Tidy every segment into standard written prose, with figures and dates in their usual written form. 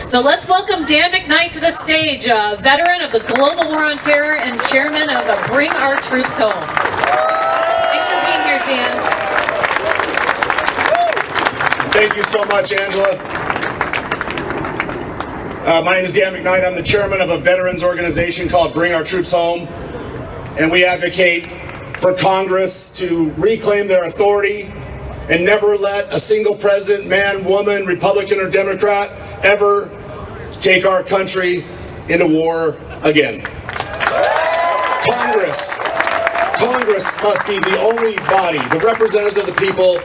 So let's welcome Dan McKnight to the stage, a veteran of the Global War on Terror and chairman of the Bring Our Troops Home. Thanks for being here, Dan. Thank you so much, Angela. My name is Dan McKnight. I'm the chairman of a veterans organization called Bring Our Troops Home, and we advocate for Congress to reclaim their authority and never let a single president, man, woman, Republican, or Democrat ever take our country into war again. Congress must be the only body, the representatives of the people,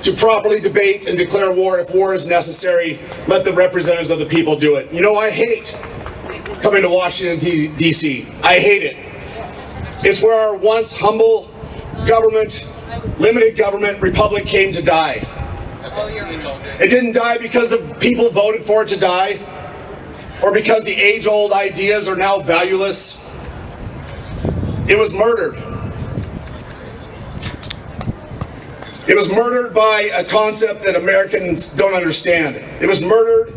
to properly debate and declare war. If war is necessary, let the representatives of the people do it. You know, I hate coming to Washington, D.C. I hate it. It's where our once humble government, limited government republic came to die. It didn't die because the people voted for it to die, or because the age-old ideas are now valueless. It was murdered. It was murdered by a concept that Americans don't understand. It was murdered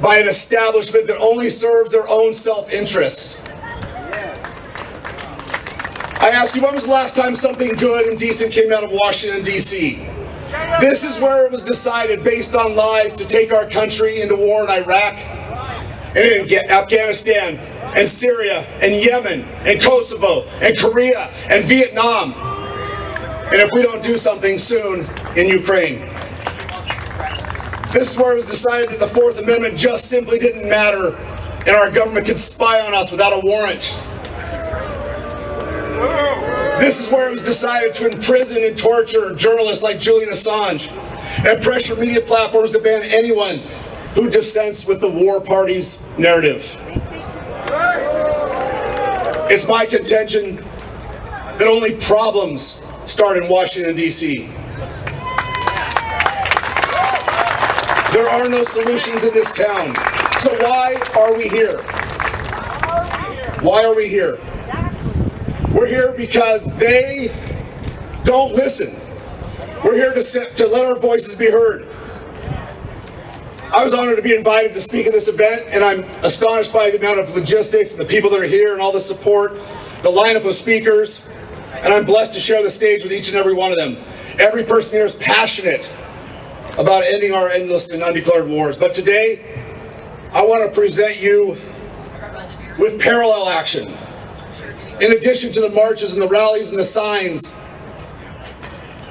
by an establishment that only serves their own self-interests. I ask you, when was the last time something good and decent came out of Washington, D.C.? This is where it was decided, based on lies, to take our country into war in Iraq and in Afghanistan and Syria and Yemen and Kosovo and Korea and Vietnam. And if we don't do something soon, in Ukraine. This is where it was decided that the Fourth Amendment just simply didn't matter and our government could spy on us without a warrant. This is where it was decided to imprison and torture journalists like Julian Assange and pressure media platforms to ban anyone who dissents with the war party's narrative. It's my contention that only problems start in Washington, D.C. There are no solutions in this town. So why are we here? Why are we here? We're here because they don't listen. We're here to let our voices be heard. I was honored to be invited to speak at this event, and I'm astonished by the amount of logistics, the people that are here, and all the support, the lineup of speakers, and I'm blessed to share the stage with each and every one of them. Every person here is passionate about ending our endless and undeclared wars. But today, I want to present you with parallel action. In addition to the marches and the rallies and the signs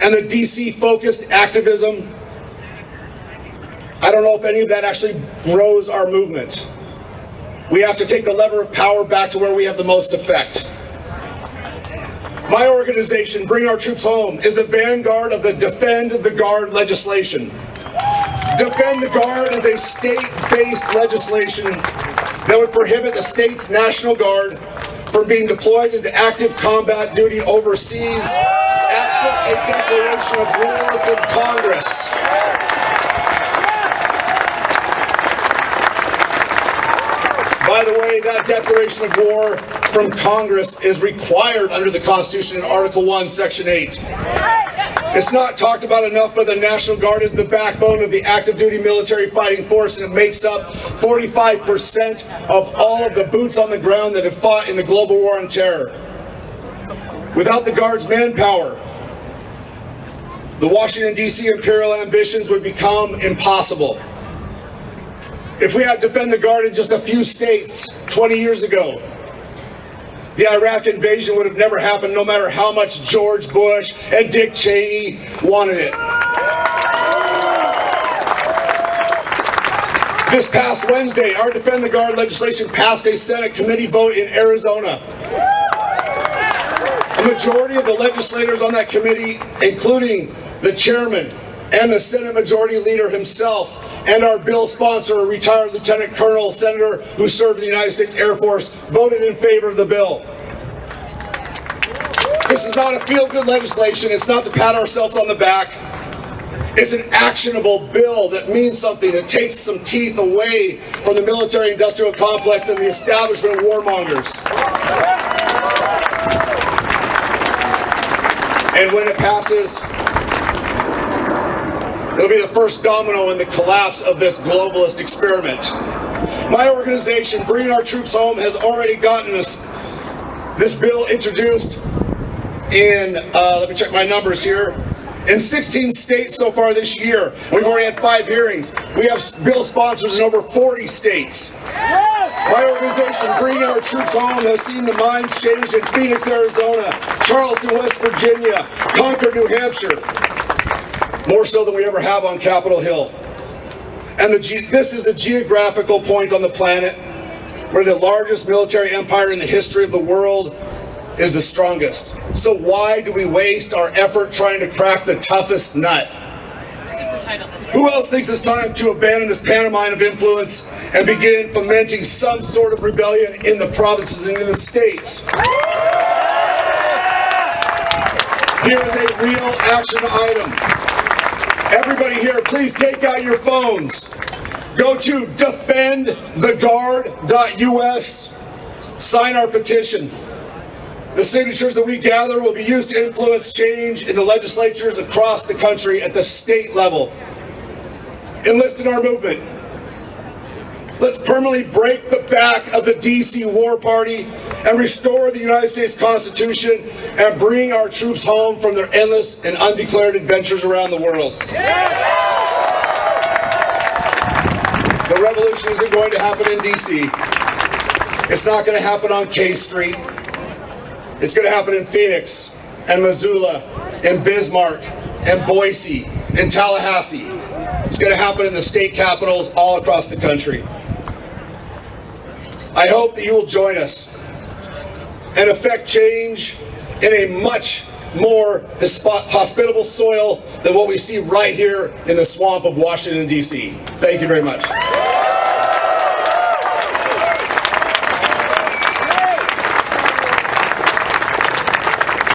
and the DC-focused activism, I don't know if any of that actually grows our movement. We have to take the lever of power back to where we have the most effect. My organization, Bring Our Troops Home, is the vanguard of the Defend the Guard legislation. Defend the Guard is a state-based legislation that would prohibit the state's National Guard from being deployed into active combat duty overseas absent a declaration of war from Congress. By the way, that declaration of war from Congress is required under the Constitution in Article 1, Section 8. It's not talked about enough, but the National Guard is the backbone of the active duty military fighting force, and it makes up 45% of all of the boots on the ground that have fought in the global war on terror. Without the Guard's manpower, the Washington, D.C. imperial ambitions would become impossible. If we had Defend the Guard in just a few states 20 years ago, the Iraq invasion would have never happened, no matter how much George Bush and Dick Cheney wanted it. This past Wednesday, our Defend the Guard legislation passed a Senate committee vote in Arizona. A majority of the legislators on that committee, including the chairman and the Senate Majority Leader himself, and our bill sponsor, a retired Lieutenant Colonel Senator who served in the United States Air Force, voted in favor of the bill. This is not a feel-good legislation. It's not to pat ourselves on the back. It's an actionable bill that means something. It takes some teeth away from the military-industrial complex and the establishment of warmongers. And when it passes, It'll be the first domino in the collapse of this globalist experiment. My organization, Bringing Our Troops Home, has already gotten this bill introduced in, let me check my numbers here, in 16 states so far this year. We've already had 5 hearings. We have bill sponsors in over 40 states. My organization, Bringing Our Troops Home, has seen the minds changed in Phoenix, Arizona, Charleston, West Virginia, Concord, New Hampshire, more so than we ever have on Capitol Hill. And this is the geographical point on the planet where the largest military empire in the history of the world is the strongest. So why do we waste our effort trying to crack the toughest nut? Who else thinks it's time to abandon this pantomime of influence and begin fomenting some sort of rebellion in the provinces and in the states? Here is a real action item. Everybody here, please take out your phones. Go to defendtheguard.us. Sign our petition. The signatures that we gather will be used to influence change in the legislatures across the country at the state level. Enlist in our movement. Let's permanently break the back of the DC war party and restore the United States Constitution and bring our troops home from their endless and undeclared adventures around the world. The revolution isn't going to happen in DC. It's not going to happen on K Street. It's going to happen in Phoenix and Missoula and Bismarck and Boise and Tallahassee. It's going to happen in the state capitals all across the country. I hope that you will join us and effect change in a much more hospitable soil than what we see right here in the swamp of Washington, D.C. Thank you very much.